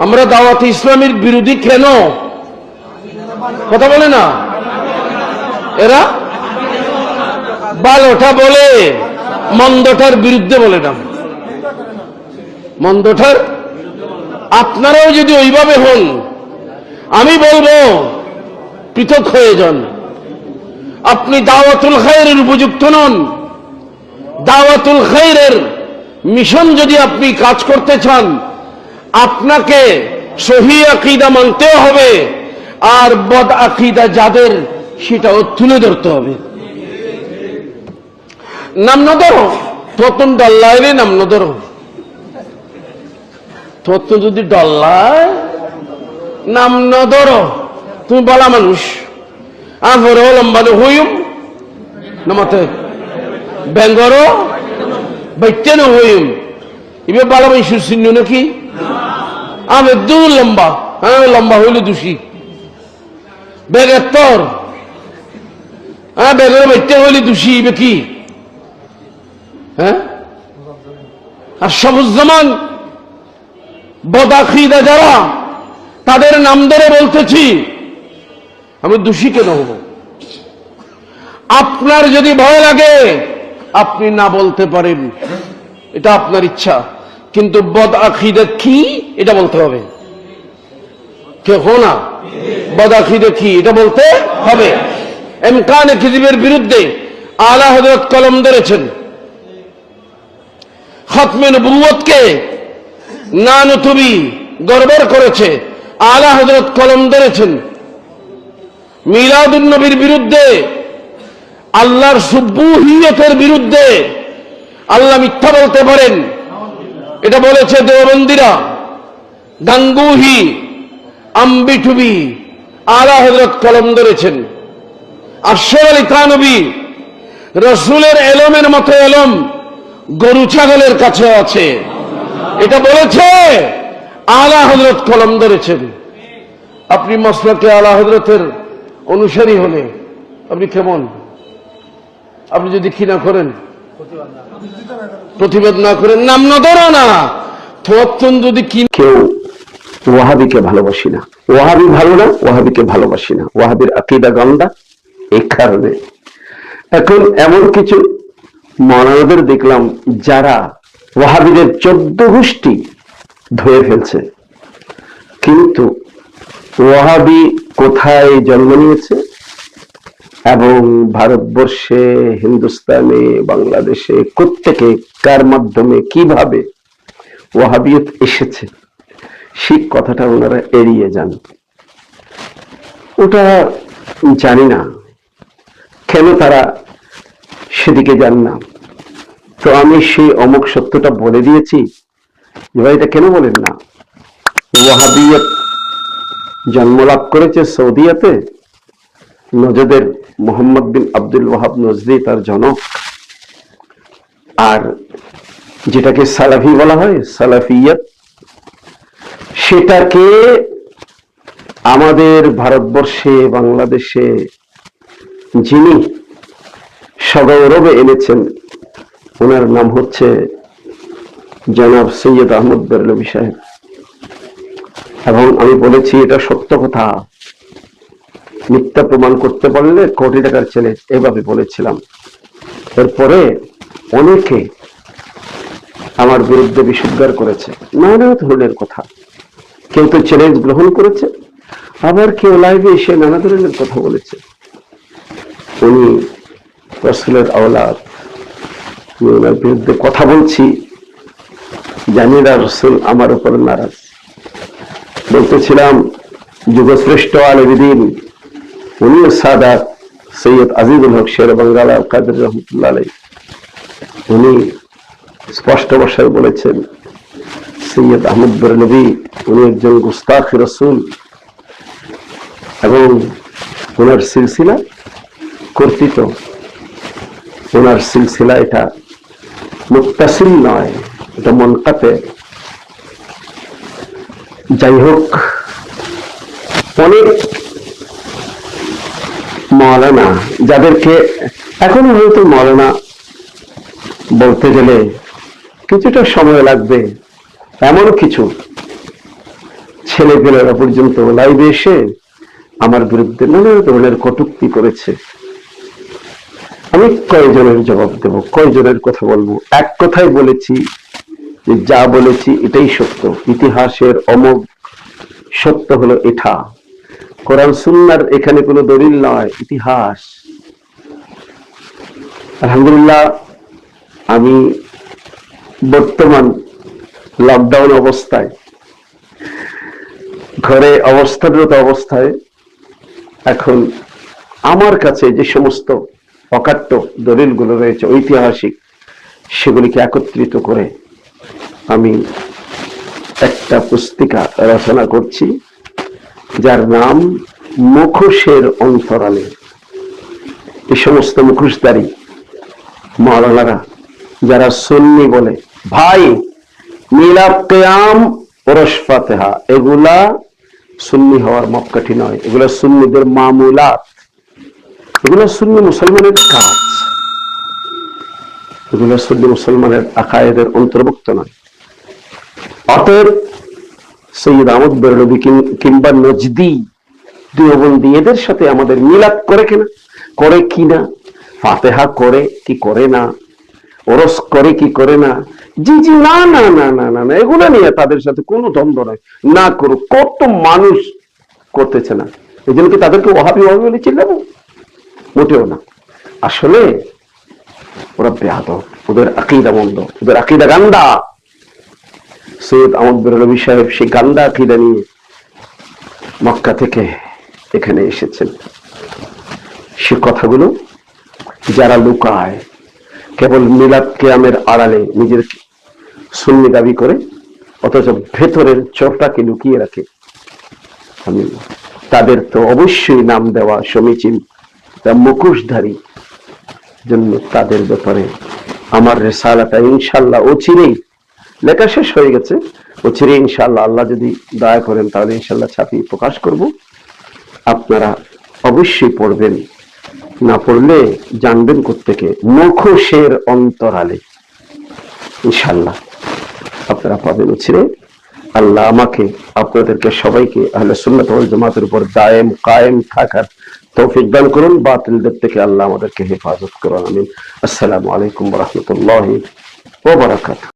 আমরা দাওয়াত ইসলামের বিরোধী কেন? কথা বলে না এরা? ভালোটা বলে, মন্দটার বিরুদ্ধে বলে না। মন্দটার আপনারাও যদি ওইভাবে হন, আমি বলবো পৃথক হয়ে যান। আপনি দাওয়াতুল খায়রের উপযুক্ত নন। দাওয়াতুল খায়রের মিশন যদি আপনি কাজ করতে চান, আপনাকে সহিহ আকীদা মানতে হবে, আর বদ আকীদা যাদের সেটাও তুলে ধরতে হবে। নাম না ধরো, তখন ডল্লাইলে নাম না ধরো। তত যদি ডল্লায় নাম না ধরো, তুমি বলা মানুষ আফরে লম্বানো হইম নামাতে ব্যাঙ্গরো বাইতে না হইম এবার বলা মানুষ চিহ্ন নাকি? আমি দু লম্বা, হ্যাঁ লম্বা হইলে দোষী। ব্যাগের তর হ্যাঁ ব্যাগের বাইতে হইলে দোষী এবার কি? হ্যাঁ, আর সবুজ্জামান বদাখিদা যারা, তাদের নাম ধরে বলতেছি, আমি দোষী কেন হব? আপনার যদি ভয় লাগে আপনি না বলতে পারেন, এটা আপনার ইচ্ছা, কিন্তু বদ আকিদা কি এটা বলতে হবে। কেউ না বদ আকিদা কি এটা বলতে হবে। ইমকানে কিযিবের বিরুদ্ধে আলা হযরত কলম ধরেছেন। খতমে নবুয়তকে নানতুবি গড়বড় করেছে, আলা হযরত কলম ধরেছেন। মিলাদুন নবীর বিরুদ্ধে, আল্লাহর সুবুহিয়তের বিরুদ্ধে আল্লাহ মিথ্যা বলতে পারেন, এটা বলেছে দেওবন্দিরা। গাঙ্গুহি আম্বিটুবি আলা হযরত কলম ধরেছেন। আশরাফ আলী থানভী রাসূলের এলমের মতো এলম গরু ছাগলের কাছে আছে, এটা বলেছে, আলা হযরত কলম ধরেছেন। আপনি মাসলাকে আলা হযরতের অনুসারী হলে আপনি কেমন? আপনি যদি কি না করেন, প্রতিবাদ না করেন, নাম না ধরো না, তখন যদি কি কেউ ওয়াহাবিকে ভালোবাসি না, ওয়াহাবি ভালো না, ওয়াহাবিকে ভালোবাসি না, ওয়াহাবির আকীদা গন্দা, এই কারণে এখন এমন কিছু মানবদের দেখলাম যারা ওয়াহাবিদের 14 গোষ্ঠী ধরে ফেলছে। কিন্তু ওয়াহাবি কোথায় জন্ম নিয়েছে এবং ভারতবর্ষে, হিন্দুস্তানে, বাংলাদেশে প্রত্যেকে কার মাধ্যমে কিভাবে ওয়াহাবিয়ত এসেছে, সেই কথাটা ওনারা এড়িয়ে যান। ওটা জানি না কেন তারা সেদিকে যান না। তো আমি সেই অমুক সত্যটা বলে দিয়েছি যে ভাই এটা কেন বলেন না। ওয়াহাবিয়ত জন্মলাভ করেছে সৌদিয়াতে, নজদের মোহাম্মদ বিন আব্দুল ওয়াহাব নজদি তার জনক। আর যেটাকে সালাফি বলা হয়, সালাফিয়ত, সেটাকে আমাদের ভারতবর্ষে, বাংলাদেশে যিনি সগৌরবে এনেছেন, ওনার নাম হচ্ছে জনাব সৈয়দ আহমদ বেরলভী সাহেব। এবং আমি বলেছি এটা সত্য কথা, মিথ্যা প্রমাণ করতে পারলে কোটি টাকার ছেলে, এভাবে বলেছিলাম। এরপরে অনেকে আমার বিরুদ্ধে বিষোদ্গার করেছে, নানা ধরনের কথা। কেউ তো চ্যালেঞ্জ গ্রহণ করেছে, আবার কেউ লাইভে এসে নানা ধরনের কথা বলেছে। উনি রাসূলের আওলাদ, ওনার বিরুদ্ধে কথা বলছি, জানি না রাসূল আমার উপর নারাজ। বলতেছিলাম যুগশ্রেষ্ঠ আলেমদ্বীন, উনিও সাদাত সৈয়দ আজিজুল হক শের বাঙ্গালা কাদের রহমতুল্লাহ আলাইহি, উনি স্পষ্ট ভাষায় বলেছেন সৈয়দ আহমদ বেরলভী উনি একজন গুস্তাখ রাসূল, এবং ওনার সিলসিলা কর্তৃত, ওনার সিলসিলা এটা মুত্তাসিল নয়, এটা মুনকাতে। যাই হোক, অনেক মাওলানা যাদেরকে এখনো হয়তো মাওলানা বলতে গেলে কিছুটা সময় লাগবে, এমন কিছু ছেলেপেলেরা পর্যন্ত লাইভে এসে আমার বিরুদ্ধে নানা ধরনের কটূক্তি করেছে। আমি কয়জনের জবাব দেব, কয়জনের কথা বলবো? এক কথাই বলেছি যে যা বলেছি এটাই সত্য, ইতিহাসের অমোঘ সত্য হলো এটা। কোরআন সুন্নাহর এখানে কোনো দলিল নয়, ইতিহাস। আলহামদুলিল্লাহ, আমি বর্তমান লকডাউন অবস্থায়, ঘরে অবস্থানরত অবস্থায় এখন আমার কাছে যে সমস্ত অকাট্য দলিলগুলো রয়েছে ঐতিহাসিক, সেগুলিকে একত্রিত করে আমি একটা পুস্তিকা রচনা করছি, যার নাম মুখোশের অন্তরালে। এই সমস্ত মুখোশধারী মাওলানারা যারা সুন্নি বলে, ভাই মিলাদ কিয়াম ওরস ফাতিহা এগুলা সুন্নি হওয়ার মাপকাঠি নয়, এগুলা সুন্নিদের মামুলাত, এগুলো সুন্নি মুসলমানের কাজ, এগুলো সুন্নি মুসলমানের আকায়েদের অন্তর্ভুক্ত নয়। অতএব সৈয়দ আহমদ বেরলভী কিংবা নজদি দেওবন্দি এদের সাথে আমাদের মিলাদ করে কিনা, করে কিনা, ফাতিহা করে কি করে না, ওরস করে কি করে না, জি জি, না না না না না না, এগুলো নিয়ে তাদের সাথে কোনো দ্বন্দ্ব নয়, না করুক। কত মানুষ করতেছে না, এই জন্য কি তাদেরকে ওহাবি ওহাবি বলে চিল্লাবো? মোটেও না। আসলে ওরা বেয়াদব, ওদের আকীদা মন্দ, ওদের আকীদা গান্দা। সৈয়দ আহমদ বেরলভী সাহেব সেই গান্দা আকীদা নিয়ে মক্কা থেকে এখানে এসেছেন। সে কথাগুলো যারা লুকায়, কেবল মিলাদ কিয়ামের আড়ালে নিজের সুন্নি দাবি করে, অথচ ভেতরের চোরটাকে লুকিয়ে রাখে, আমি তাদের তো অবশ্যই নাম দেওয়া সমীচীন। মুখোশধারী জন্য তাদের ব্যাপারে আমার রিসালাটা ইনশাআল্লাহ অচিরেই লেখা শেষ হয়ে গেছে, অচিরেই ইনশাআল্লাহ আল্লাহ যদি দয়া করেন তাহলে ইনশাআল্লাহ ছাপিয়ে প্রকাশ করব। আপনারা অবশ্যই পড়বেন, না পড়লে জানবেন কোত্থেকে, মুখোশের অন্তরালে ইনশাআল্লাহ আপনারা পাবেন অচিরে। আল্লাহ আমাকে আপনাদেরকে সবাইকে আহলে সুন্নাত ওয়াল জামাতের উপর দায়েম কায়েম থাকার তৌফিক দান করুন, বাতিলদের থেকে আল্লাহ আমাদেরকে হেফাজত করুন। আমিন। আসসালামু আলাইকুম ওয়া রাহমাতুল্লাহি ওয়া বারাকাতুহু।